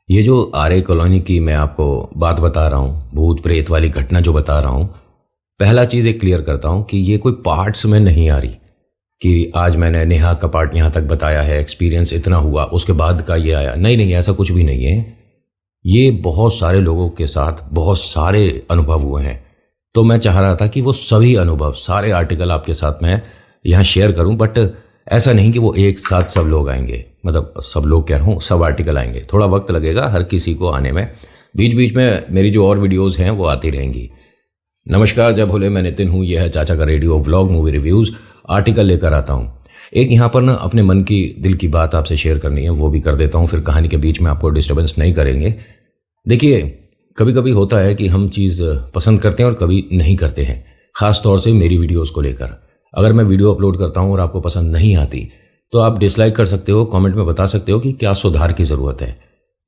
ये जो आर्य कॉलोनी की मैं आपको बात बता रहा हूँ, भूत प्रेत वाली घटना जो बता रहा हूँ, पहला चीज़ एक क्लियर करता हूँ कि ये कोई पार्ट्स में नहीं आ रही कि आज मैंने नेहा का पार्ट यहाँ तक बताया है, एक्सपीरियंस इतना हुआ, उसके बाद का ये आया। नहीं नहीं, ऐसा कुछ भी नहीं है। ये बहुत सारे लोगों के साथ बहुत सारे अनुभव हुए हैं, तो मैं चाह रहा था कि वो सभी अनुभव, सारे आर्टिकल आपके साथ मैं यहाँ शेयर करूँ। बट ऐसा नहीं कि वो एक साथ सब लोग आएंगे, मतलब सब लोग कह रहा हूँ, सब आर्टिकल आएंगे। थोड़ा वक्त लगेगा हर किसी को आने में। बीच बीच में मेरी जो और वीडियोज़ हैं वो आती रहेंगी। नमस्कार, जय भोले, मैं नितिन हूँ। यह है चाचा का radio vlog movie reviews. Article लेकर आता हूँ। एक यहाँ पर ना अपने मन की दिल की बात आपसे शेयर करनी है, वो भी कर देता हूँ, फिर कहानी के बीच में आपको डिस्टर्बेंस नहीं करेंगे। देखिए, कभी कभी होता है कि हम चीज़ पसंद करते हैं और कभी नहीं करते हैं, ख़ास तौर से मेरी वीडियोज़ को लेकर। अगर मैं वीडियो अपलोड करता हूँ और आपको पसंद नहीं आती तो आप डिसलाइक कर सकते हो, कमेंट में बता सकते हो कि क्या सुधार की ज़रूरत है,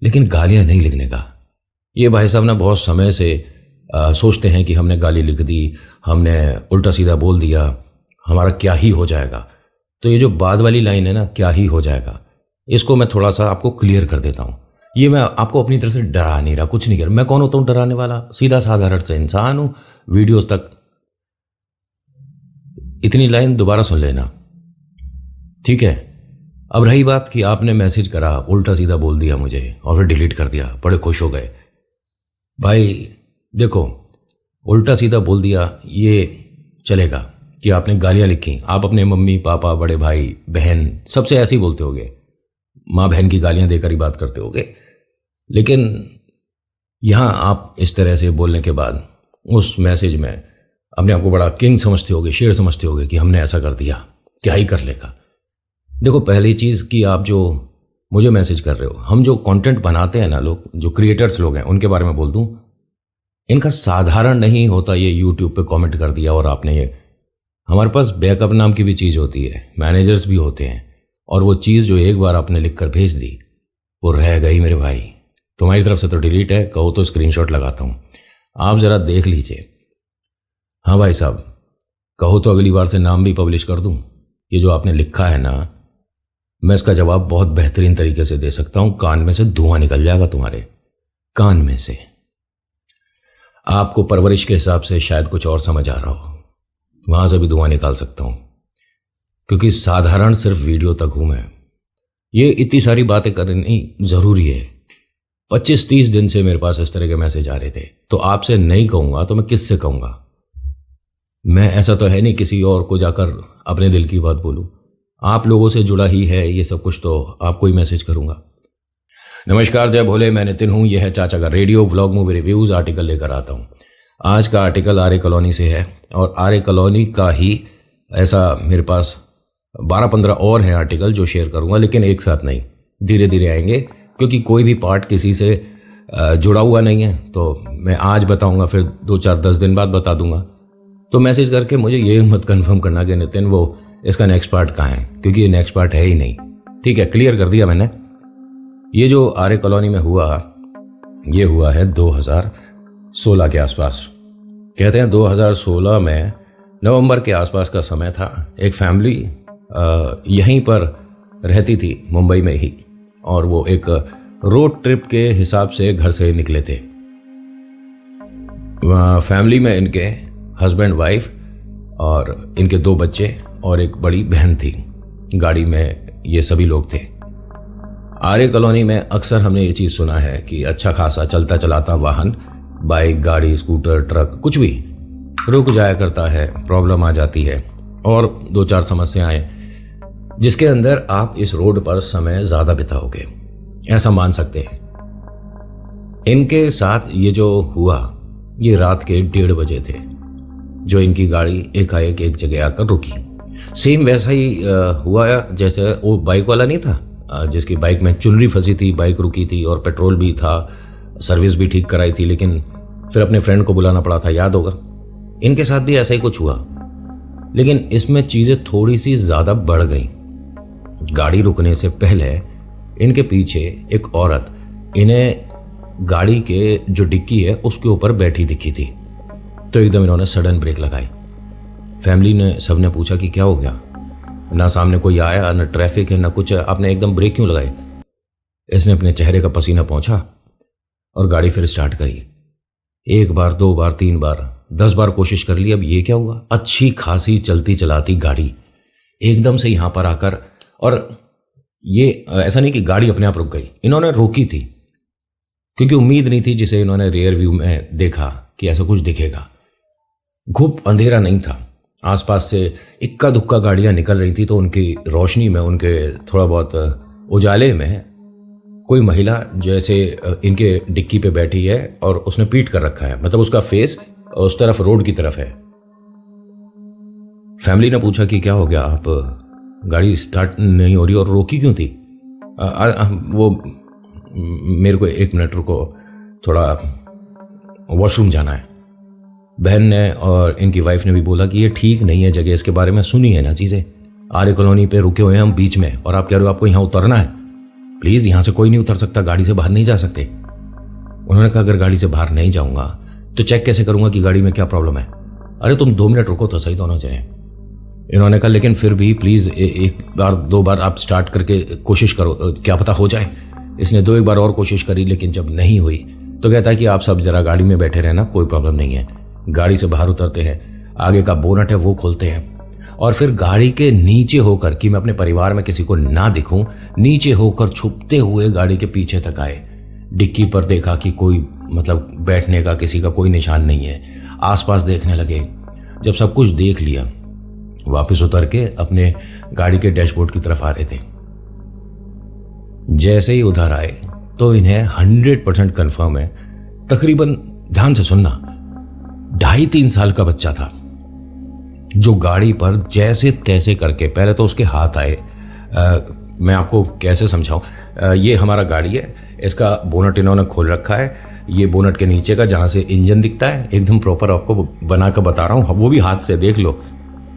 लेकिन गालियाँ नहीं लिखने का। ये भाई साहब ना बहुत समय से सोचते हैं कि हमने गाली लिख दी, हमने उल्टा सीधा बोल दिया, हमारा क्या ही हो जाएगा। तो ये जो बाद वाली लाइन है ना, क्या ही हो जाएगा, इसको मैं थोड़ा सा आपको क्लियर कर देता हूँ। ये मैं आपको अपनी तरफ से डरा नहीं रहा, कुछ नहीं कर रहा। मैं कौन होता हूँ डराने वाला? सीधा साधारण से इंसान हूँ। वीडियोस तक इतनी लाइन दोबारा सुन लेना, ठीक है? अब रही बात कि आपने मैसेज करा, उल्टा सीधा बोल दिया मुझे और फिर डिलीट कर दिया, बड़े खुश हो गए। भाई देखो, उल्टा सीधा बोल दिया ये चलेगा कि आपने गालियाँ लिखी, आप अपने मम्मी पापा बड़े भाई बहन सबसे ऐसे ही बोलते होगे, माँ बहन की गालियाँ देकर ही बात करते होगे। लेकिन यहाँ आप इस तरह से बोलने के बाद उस मैसेज में अपने आप को बड़ा किंग समझते होगे, शेर समझते होगे कि हमने ऐसा कर दिया, क्या ही कर लेगा। देखो, पहली चीज़ कि आप जो मुझे मैसेज कर रहे हो, हम जो कंटेंट बनाते हैं ना, लोग जो क्रिएटर्स लोग हैं उनके बारे में बोल दूं, इनका साधारण नहीं होता ये यूट्यूब पे कमेंट कर दिया और आपने ये। हमारे पास बैकअप नाम की भी चीज़ होती है, मैनेजर्स भी होते हैं, और वो चीज़ जो एक बार आपने लिख कर भेज दी वो रह गई मेरे भाई। तुम्हारी तरफ से तो डिलीट है, कहो तो स्क्रीनशॉट लगाता हूँ, आप ज़रा देख लीजिए। हाँ भाई साहब, कहो तो अगली बार से नाम भी पब्लिश कर दूँ। ये जो आपने लिखा है ना, मैं इसका जवाब बहुत बेहतरीन तरीके से दे सकता हूँ। कान में से धुआं निकल जाएगा, तुम्हारे कान में से। आपको परवरिश के हिसाब से शायद कुछ और समझ आ रहा हो, वहां से भी धुआं निकाल सकता हूँ, क्योंकि साधारण सिर्फ वीडियो तक हूं मैं। ये इतनी सारी बातें करनी जरूरी है। 25-30 दिन से मेरे पास इस तरह के मैसेज आ रहे थे, तो आपसे नहीं कहूंगा तो मैं किससे कहूंगा? मैं ऐसा तो है नहीं किसी और को जाकर अपने दिल की बात बोलूं। आप लोगों से जुड़ा ही है ये सब कुछ, तो आपको ही मैसेज करूंगा। नमस्कार, जय भोले, मैं नितिन हूं। यह है चाचा का radio vlog movie reviews. Article लेकर आता हूं। आज का आर्टिकल आर्य कॉलोनी से है, और आर्य कॉलोनी का ही ऐसा मेरे पास 12-15 और है आर्टिकल जो शेयर करूंगा, लेकिन एक साथ नहीं, धीरे धीरे आएंगे, क्योंकि कोई भी पार्ट किसी से जुड़ा हुआ नहीं है। तो मैं आज बताऊंगा, फिर 2-4-10 दिन बाद बता दूंगा। तो मैसेज करके मुझे ये मत कंफर्म करना कि नितिन वो इसका नेक्स्ट पार्ट कहाँ है, क्योंकि ये नेक्स्ट पार्ट है ही नहीं। ठीक है, क्लियर कर दिया मैंने। ये जो आर्य कॉलोनी में हुआ, ये हुआ है 2016 के आसपास। कहते हैं 2016 में नवंबर के आसपास का समय था। एक फैमिली यहीं पर रहती थी, मुंबई में ही, और वो एक रोड ट्रिप के हिसाब से घर से निकले थे। फैमिली में इनके हस्बैंड वाइफ और इनके 2 बच्चे और एक बड़ी बहन थी। गाड़ी में ये सभी लोग थे। आर्य कॉलोनी में अक्सर हमने ये चीज़ सुना है कि अच्छा खासा चलता चलाता वाहन, बाइक, गाड़ी, स्कूटर, ट्रक, कुछ भी रुक जाया करता है, प्रॉब्लम आ जाती है और 2-4 समस्याएं, जिसके अंदर आप इस रोड पर समय ज़्यादा बिताओगे, ऐसा मान सकते हैं। इनके साथ ये जो हुआ, ये रात के 1:30 बजे थे, जो इनकी गाड़ी एकाएक एक जगह आकर रुकी। सेम वैसा ही हुआ जैसे वो बाइक वाला नहीं था जिसकी बाइक में चुनरी फंसी थी, बाइक रुकी थी और पेट्रोल भी था, सर्विस भी ठीक कराई थी, लेकिन फिर अपने फ्रेंड को बुलाना पड़ा था, याद होगा। इनके साथ भी ऐसा ही कुछ हुआ, लेकिन इसमें चीज़ें थोड़ी सी ज़्यादा बढ़ गई। गाड़ी रुकने से पहले इनके पीछे एक औरत इन्हें गाड़ी के जो डिक्की है उसके ऊपर बैठी दिखी थी, तो एकदम इन्होंने सडन ब्रेक लगाई। फैमिली ने सबने पूछा कि क्या हो गया, ना सामने कोई आया, ना ट्रैफिक है, ना कुछ है, आपने एकदम ब्रेक क्यों लगाई? इसने अपने चेहरे का पसीना पोंछा और गाड़ी फिर स्टार्ट करी। एक बार, दो बार, तीन बार, 10 बार कोशिश कर ली। अब ये क्या हुआ, अच्छी खासी चलती चलाती गाड़ी एकदम से यहां पर आकर, और ये ऐसा नहीं कि गाड़ी अपने आप रुक गई, इन्होंने रोकी थी क्योंकि उम्मीद नहीं थी, जिसे इन्होंने रियर व्यू में देखा कि ऐसा कुछ दिखेगा। घुप अंधेरा नहीं था, आसपास से इक्का दुक्का गाड़ियां निकल रही थी, तो उनकी रोशनी में, उनके थोड़ा बहुत उजाले में कोई महिला जैसे इनके डिक्की पे बैठी है और उसने पीट कर रखा है, मतलब उसका फेस उस तरफ, रोड की तरफ है। फैमिली ने पूछा कि क्या हो गया, आप गाड़ी स्टार्ट नहीं हो रही और रोकी क्यों थी? वो मेरे को 1 मिनट रुको, थोड़ा वॉशरूम जाना है। बहन ने और इनकी वाइफ ने भी बोला कि ये ठीक नहीं है जगह, इसके बारे में सुनी है ना चीज़ें। आर्य कॉलोनी पे रुके हुए हैं हम बीच में, और आप कह रहे हो आपको यहाँ उतरना है। प्लीज़, यहाँ से कोई नहीं उतर सकता, गाड़ी से बाहर नहीं जा सकते। उन्होंने कहा अगर गाड़ी से बाहर नहीं जाऊँगा तो चेक कैसे करूँगा कि गाड़ी में क्या प्रॉब्लम है? अरे तुम 2 मिनट रुको तो सही, दोनों जने। इन्होंने कहा लेकिन फिर भी प्लीज़ 1 बार 2 बार आप स्टार्ट करके कोशिश करो, क्या पता हो जाए। इसने 2-1 बार और कोशिश करी, लेकिन जब नहीं हुई तो कहता है कि आप सब जरा गाड़ी में बैठे रहना, कोई प्रॉब्लम नहीं है। गाड़ी से बाहर उतरते हैं, आगे का बोनट है वो खोलते हैं, और फिर गाड़ी के नीचे होकर, कि मैं अपने परिवार में किसी को ना दिखूं, नीचे होकर छुपते हुए गाड़ी के पीछे तक आए। डिक्की पर देखा कि कोई, मतलब बैठने का किसी का कोई निशान नहीं है। आसपास देखने लगे। जब सब कुछ देख लिया, वापस उतर के अपने गाड़ी के डैशबोर्ड की तरफ आ रहे थे। जैसे ही उधर आए तो इन्हें 100% कन्फर्म है, तकरीबन, ध्यान से सुनना, 2.5-3 साल का बच्चा था जो गाड़ी पर जैसे तैसे करके, पहले तो उसके हाथ आए। मैं आपको कैसे समझाऊं, ये हमारा गाड़ी है, इसका बोनट इन्होंने खोल रखा है। ये बोनट के नीचे का जहां से इंजन दिखता है, एकदम प्रॉपर आपको बना कर बता रहा हूं, वो भी हाथ से देख लो,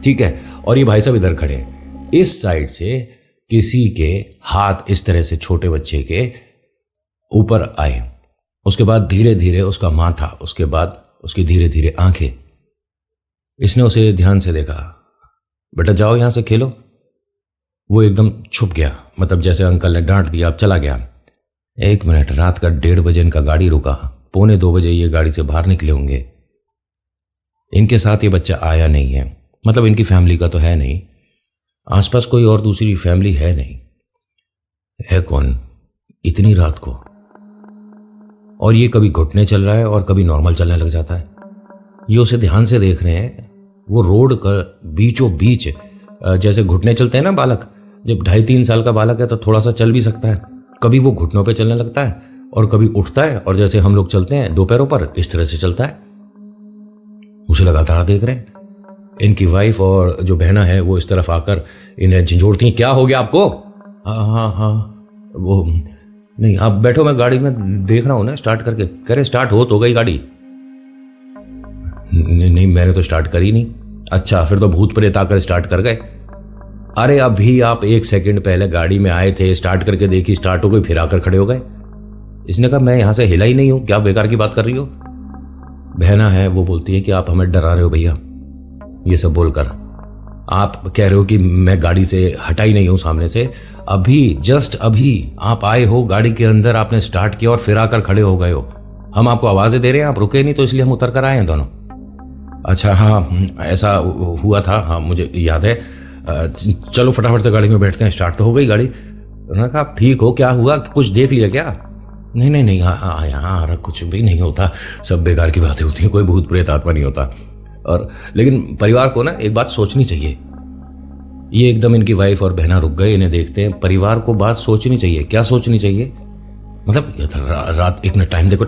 ठीक है। और ये भाई साहब इधर खड़े हैं। इस साइड से किसी के हाथ इस तरह से छोटे बच्चे के ऊपर आए, उसके बाद धीरे धीरे उसका माथा, उसके बाद उसकी धीरे धीरे आंखें। इसने उसे ध्यान से देखा, बेटा जाओ यहां से खेलो। वो एकदम छुप गया, मतलब जैसे अंकल ने डांट दिया, अब चला गया। 1 मिनट, रात का 1:30 बजे इनका गाड़ी रुका, 1:45 बजे ये गाड़ी से बाहर निकले होंगे। इनके साथ ये बच्चा आया नहीं है, मतलब इनकी फैमिली का तो है नहीं, आसपास कोई और दूसरी फैमिली है नहीं। है कौन इतनी रात को? और ये कभी घुटने चल रहा है और कभी नॉर्मल चलने लग जाता है। ये उसे ध्यान से देख रहे हैं। वो रोड का बीचों बीच, जैसे घुटने चलते हैं ना बालक, जब 2.5-3 साल का बालक है तो थोड़ा सा चल भी सकता है, कभी वो घुटनों पे चलने लगता है और कभी उठता है, और जैसे हम लोग चलते हैं 2 पैरों पर, इस तरह से चलता है। उसे लगातार देख रहे हैं। इनकी वाइफ और जो बहना है वो इस तरफ आकर इन्हें झंझोड़ती हैं, क्या हो गया आपको? हाँ, वो नहीं, आप बैठो, मैं गाड़ी में देख रहा हूं ना स्टार्ट करके। कह रहे स्टार्ट हो तो गई गाड़ी। नहीं, मैंने तो स्टार्ट करी नहीं। अच्छा, फिर तो भूत प्रेत आकर स्टार्ट कर गए। अरे अभी आप 1 सेकंड पहले गाड़ी में आए थे, स्टार्ट करके देखी, स्टार्ट हो गई, फिर आकर खड़े हो गए। इसने कहा मैं यहां से हिला ही नहीं हूं, क्या बेकार की बात कर रही हो? बहना है वो बोलती है कि आप हमें डरा रहे हो भैया। ये सब बोलकर आप कह रहे हो कि मैं गाड़ी से हटा ही नहीं हूं सामने से। अभी, जस्ट अभी आप आए हो, गाड़ी के अंदर आपने स्टार्ट किया और फिर आकर खड़े हो गए हो। हम आपको आवाजें दे रहे हैं, आप रुके नहीं, तो इसलिए हम उतर कर आए हैं दोनों। अच्छा हाँ, ऐसा हुआ था, हाँ मुझे याद है। चलो फटाफट से गाड़ी में बैठते हैं, स्टार्ट तो हो गई गाड़ी। उन्होंने कहा आप ठीक हो, क्या हुआ, कुछ देख लिया क्या? नहीं, हाँ यहाँ कुछ भी नहीं होता, सब बेकार की बातें होती हैं, कोई भूत प्रेत आत्मा नहीं होता। और लेकिन परिवार को ना एक बात सोचनी चाहिए। ये एकदम, इनकी वाइफ और बहना रुक गए, इन्हें देखते हैं। परिवार को बात सोचनी चाहिए। क्या सोचनी चाहिए? मतलब रात, 1 मिनट, टाइम देखो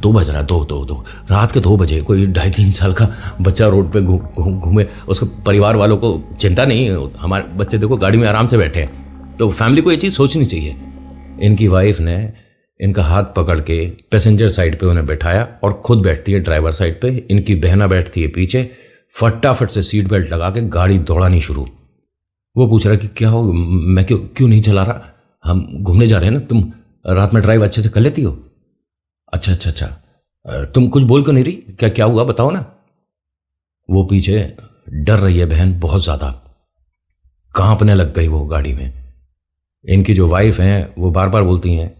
2 बज रहा है, 2 रात के 2 बजे कोई 2.5-3 साल का बच्चा रोड पे घूमे, उसके परिवार वालों को चिंता नहीं है? हमारे बच्चे देखो गाड़ी में आराम से बैठे हैं। तो फैमिली को ये चीज़ सोचनी चाहिए। इनकी वाइफ ने इनका हाथ पकड़ के पैसेंजर साइड पे उन्हें बैठाया और खुद बैठती है ड्राइवर साइड पे। इनकी बहना बैठती है पीछे। फटाफट से सीट बेल्ट लगा के गाड़ी दौड़ानी शुरू। वो पूछ रहा कि क्या हो, मैं क्यों नहीं चला रहा, हम घूमने जा रहे हैं ना, तुम रात में ड्राइव अच्छे से कर लेती हो? अच्छा, तुम कुछ बोल क्यों नहीं रही, क्या हुआ बताओ ना। वो पीछे डर रही है बहन बहुत ज्यादा, कांपने लग गई वो गाड़ी में। इनकी जो वाइफ हैं वो बार बार बोलती हैं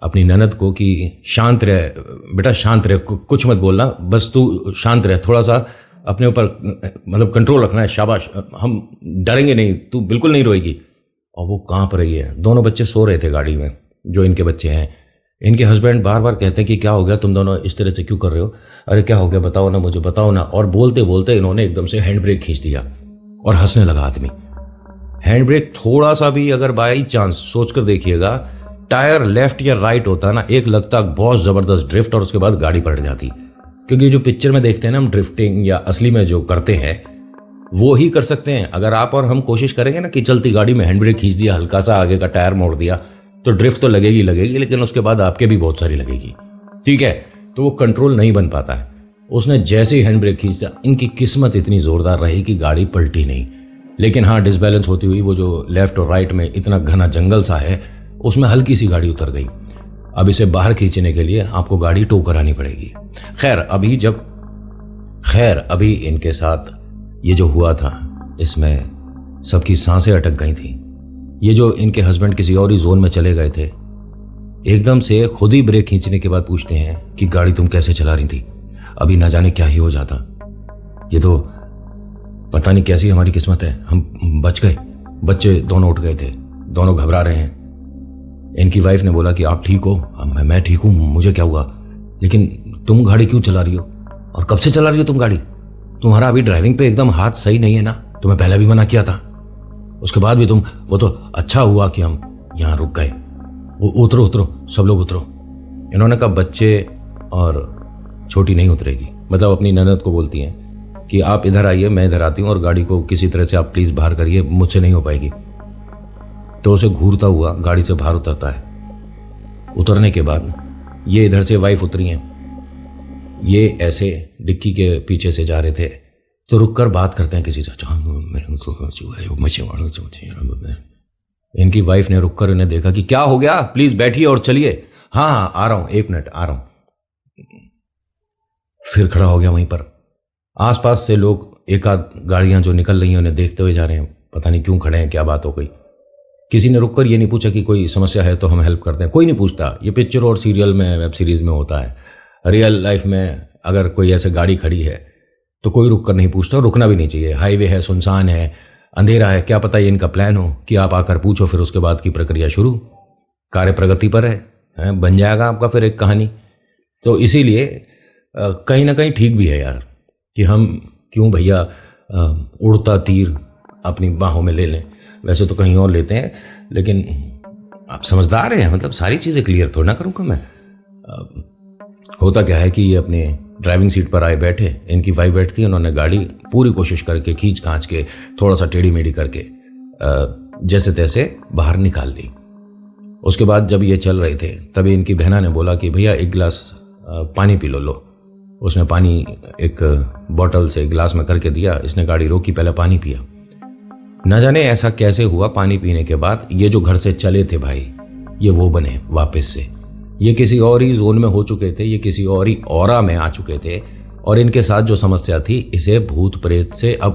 अपनी ननद को कि शांत रह बेटा, शांत रह, कुछ मत बोलना, बस तू शांत रह, थोड़ा सा अपने ऊपर मतलब कंट्रोल रखना है, शाबाश, हम डरेंगे नहीं, तू बिल्कुल नहीं रोएगी। और वो कांप रही है। दोनों बच्चे सो रहे थे गाड़ी में, जो इनके बच्चे हैं। इनके हस्बैंड बार बार कहते हैं कि क्या हो गया, तुम दोनों इस तरह से क्यों कर रहे हो, अरे क्या हो गया, बताओ ना मुझे, बताओ ना। और बोलते बोलते इन्होंने एकदम से हैंड ब्रेक खींच दिया और हंसने लगा आदमी। हैंड ब्रेक थोड़ा सा भी अगर बाई चांस सोच कर देखिएगा, टायर लेफ्ट या राइट होता ना, एक लगता बहुत जबरदस्त ड्रिफ्ट और उसके बाद गाड़ी पलट जाती। क्योंकि जो पिक्चर में देखते हैं ना हम ड्रिफ्टिंग, या असली में जो करते हैं वो ही कर सकते हैं। अगर आप और हम कोशिश करेंगे ना कि चलती गाड़ी में हैंड ब्रेक खींच दिया, हल्का सा आगे का टायर मोड़ दिया, तो ड्रिफ्ट तो लगेगी लगेगी, लेकिन उसके बाद आपके भी बहुत सारी लगेगी, ठीक है। तो वो कंट्रोल नहीं बन पाता है। उसने जैसे ही हैंड ब्रेक खींचा, इनकी किस्मत इतनी जोरदार रही कि गाड़ी पलटी नहीं। लेकिन हाँ, डिसबैलेंस होती हुई वो जो लेफ्ट और राइट में इतना घना जंगल सा है, उसमें हल्की सी गाड़ी उतर गई। अब इसे बाहर खींचने के लिए आपको गाड़ी टो करानी पड़ेगी। खैर अभी इनके साथ ये जो हुआ था, इसमें सबकी सांसें अटक गई थी। ये जो इनके हस्बैंड किसी और ही जोन में चले गए थे, एकदम से खुद ही ब्रेक खींचने के बाद पूछते हैं कि गाड़ी तुम कैसे चला रही थी, अभी ना जाने क्या ही हो जाता। ये तो पता नहीं कैसी हमारी किस्मत है, हम बच गए। बच्चे दोनों उठ गए थे, दोनों घबरा रहे हैं। इनकी वाइफ ने बोला कि आप ठीक हो? मैं ठीक हूं, मुझे क्या हुआ, लेकिन तुम गाड़ी क्यों चला रही हो और कब से चला रही हो तुम गाड़ी? तुम्हारा अभी ड्राइविंग पे एकदम हाथ सही नहीं है ना, तुम्हें पहले भी मना किया था, उसके बाद भी तुम, वो तो अच्छा हुआ कि हम यहाँ रुक गए। उतरो उतरो, सब लोग उतरो। इन्होंने कहा बच्चे और छोटी नहीं उतरेगी, मतलब अपनी ननद को बोलती हैं कि आप इधर आइए, मैं इधर आती हूँ और गाड़ी को किसी तरह से आप प्लीज़ बाहर करिए, मुझसे नहीं हो पाएगी। तो उसे घूरता हुआ गाड़ी से बाहर उतरता है। उतरने के बाद ये इधर से वाइफ उतरी हैं, ये ऐसे डिक्की के पीछे से जा रहे थे, तो रुककर बात करते हैं किसी से। इनकी वाइफ ने रुककर इन्हें देखा कि क्या हो गया, प्लीज बैठिए और चलिए। हाँ हाँ आ रहा हूं, 1 मिनट आ रहा हूं। फिर खड़ा हो गया वहीं पर। आसपास से लोग, एक आध गाड़ियां जो निकल रही हैं उन्हें देखते हुए जा रहे हैं, पता नहीं क्यों खड़े हैं, क्या बात हो गई। किसी ने रुककर ये नहीं पूछा कि कोई समस्या है तो हम हेल्प करते हैं, कोई नहीं पूछता। ये पिक्चर और सीरियल में, वेब सीरीज में होता है। रियल लाइफ में अगर कोई ऐसे गाड़ी खड़ी है तो कोई रुक कर नहीं पूछता, रुकना भी नहीं चाहिए। हाईवे है, सुनसान है, अंधेरा है, क्या पता ये इनका प्लान हो कि आप आकर पूछो, फिर उसके बाद की प्रक्रिया शुरू। कार्य प्रगति पर है, बन जाएगा आपका फिर एक कहानी। तो इसीलिए कहीं ना कहीं ठीक भी है यार कि हम क्यों भैया उड़ता तीर अपनी बाहों में ले लें। वैसे तो कहीं और लेते हैं, लेकिन आप समझदार हैं, मतलब सारी चीज़ें क्लियर थोड़ा ना करूँगा मैं। होता क्या है कि ये अपने ड्राइविंग सीट पर आए बैठे, इनकी वाइफ बैठती है, उन्होंने गाड़ी पूरी कोशिश करके खींच खांच के थोड़ा सा टेढ़ी मेढ़ी करके जैसे तैसे बाहर निकाल ली। उसके बाद जब ये चल रहे थे तभी इनकी बहना ने बोला कि भैया 1 गिलास पानी पी लो। उसने पानी एक बॉटल से गिलास में करके दिया। इसने गाड़ी रोकी, पहले पानी पिया। न जाने ऐसा कैसे हुआ, पानी पीने के बाद ये जो घर से चले थे भाई, ये वो बने वापस से। ये किसी और ही जोन में हो चुके थे, ये किसी और ही ऑरा में आ चुके थे। और इनके साथ जो समस्या थी, इसे भूत प्रेत से अब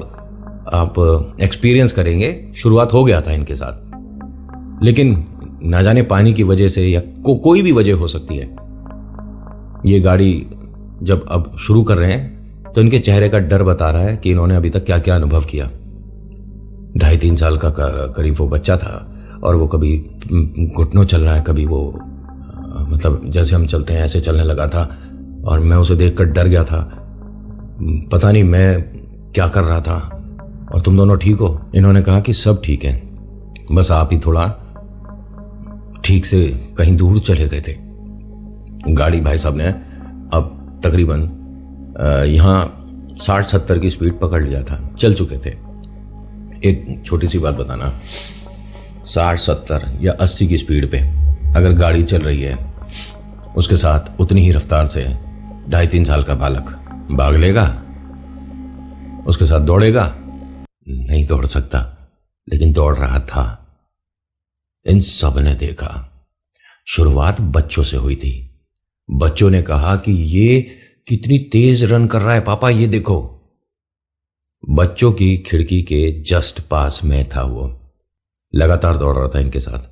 आप एक्सपीरियंस करेंगे, शुरुआत हो गया था इनके साथ। लेकिन ना जाने पानी की वजह से या कोई भी वजह हो सकती है, ये गाड़ी जब अब शुरू कर रहे हैं तो इनके चेहरे का डर बता रहा है कि इन्होंने अभी तक क्या क्या अनुभव किया। 2.5-3 साल का करीब वो बच्चा था और वो कभी घुटनों चल रहा है, कभी वो मतलब जैसे हम चलते हैं ऐसे चलने लगा था। और मैं उसे देखकर डर गया था, पता नहीं मैं क्या कर रहा था। और तुम दोनों ठीक हो? इन्होंने कहा कि सब ठीक है, बस आप ही थोड़ा ठीक से कहीं दूर चले गए थे। गाड़ी भाई साहब ने अब तकरीबन यहाँ 60-70 की स्पीड पकड़ लिया था, चल चुके थे। एक छोटी सी बात बताना, 60-70 या 80 की स्पीड पे अगर गाड़ी चल रही है, उसके साथ उतनी ही रफ्तार से 2.5-3 साल का बालक भाग लेगा, उसके साथ दौड़ेगा? नहीं दौड़ सकता, लेकिन दौड़ रहा था। इन सब ने देखा। शुरुआत बच्चों से हुई थी। बच्चों ने कहा कि ये कितनी तेज रन कर रहा है पापा, ये देखो। बच्चों की खिड़की के जस्ट पास में था वो, लगातार दौड़ रहा था इनके साथ।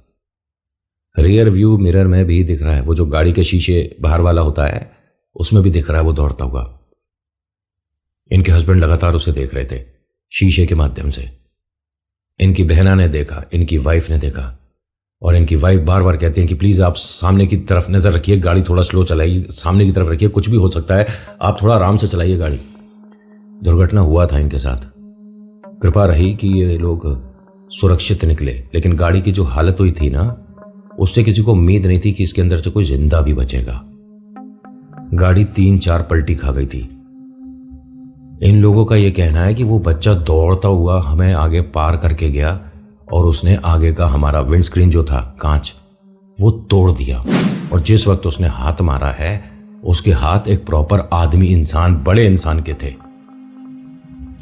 रियर व्यू मिरर में भी दिख रहा है, वो जो गाड़ी के शीशे बाहर वाला होता है उसमें भी दिख रहा है वो दौड़ता हुआ। इनके हस्बैंड लगातार उसे देख रहे थे शीशे के माध्यम से। इनकी बहना ने देखा, इनकी वाइफ ने देखा, और इनकी वाइफ बार बार कहती हैं कि प्लीज़ आप सामने की तरफ नज़र रखिए, गाड़ी थोड़ा स्लो चलाइए, सामने की तरफ रखिए, कुछ भी हो सकता है, आप थोड़ा आराम से चलाइए गाड़ी। दुर्घटना हुआ था इनके साथ। कृपा रही कि ये लोग सुरक्षित निकले, लेकिन गाड़ी की जो हालत हुई थी ना, उससे किसी को उम्मीद नहीं थी कि इसके अंदर से कोई जिंदा भी बचेगा। गाड़ी 3-4 पलटी खा गई थी। इन लोगों का यह कहना है कि वो बच्चा दौड़ता हुआ हमें आगे पार करके गया और उसने आगे का हमारा विंडस्क्रीन जो था, कांच, वो तोड़ दिया। और जिस वक्त उसने हाथ मारा है, उसके हाथ एक प्रॉपर आदमी इंसान, बड़े इंसान के थे।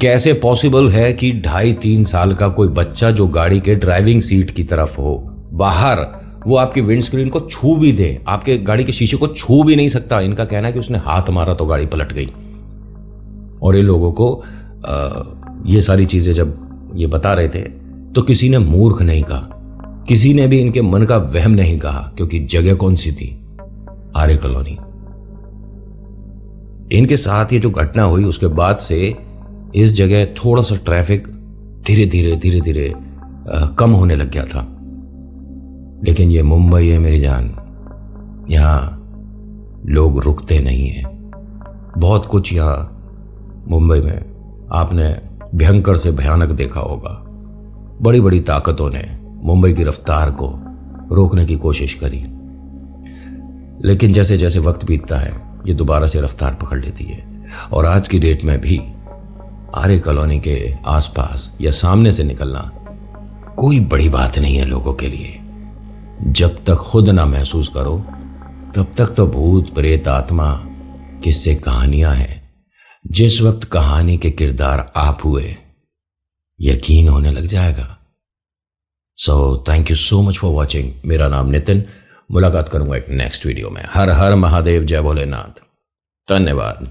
कैसे पॉसिबल है कि 2.5-3 साल का कोई बच्चा जो गाड़ी के ड्राइविंग सीट की तरफ हो, बाहर, वो आपकी विंडस्क्रीन को छू भी दे, आपके गाड़ी के शीशे को छू भी नहीं सकता। इनका कहना है कि उसने हाथ मारा तो गाड़ी पलट गई। और इन लोगों को ये सारी चीजें जब ये बता रहे थे तो किसी ने मूर्ख नहीं कहा, किसी ने भी इनके मन का वहम नहीं कहा, क्योंकि जगह कौन सी थी, आर्य कॉलोनी। इनके साथ ये जो घटना हुई उसके बाद से इस जगह थोड़ा सा ट्रैफिक धीरे धीरे कम होने लग गया था। लेकिन ये मुंबई है मेरी जान, यहां लोग रुकते नहीं हैं। बहुत कुछ यहां मुंबई में आपने भयंकर से भयानक देखा होगा। बड़ी बड़ी ताकतों ने मुंबई की रफ्तार को रोकने की कोशिश करी, लेकिन जैसे जैसे वक्त बीतता है ये दोबारा से रफ्तार पकड़ लेती है। और आज की डेट में भी आर्य कॉलोनी के आसपास या सामने से निकलना कोई बड़ी बात नहीं है लोगों के लिए। जब तक खुद ना महसूस करो तब तक तो भूत प्रेत आत्मा किस्से कहानियां हैं। जिस वक्त कहानी के किरदार आप हुए, यकीन होने लग जाएगा। So thank you so much for watching. मेरा नाम नितिन। मुलाकात करूंगा एक नेक्स्ट वीडियो में। हर हर महादेव, जय भोलेनाथ। धन्यवाद।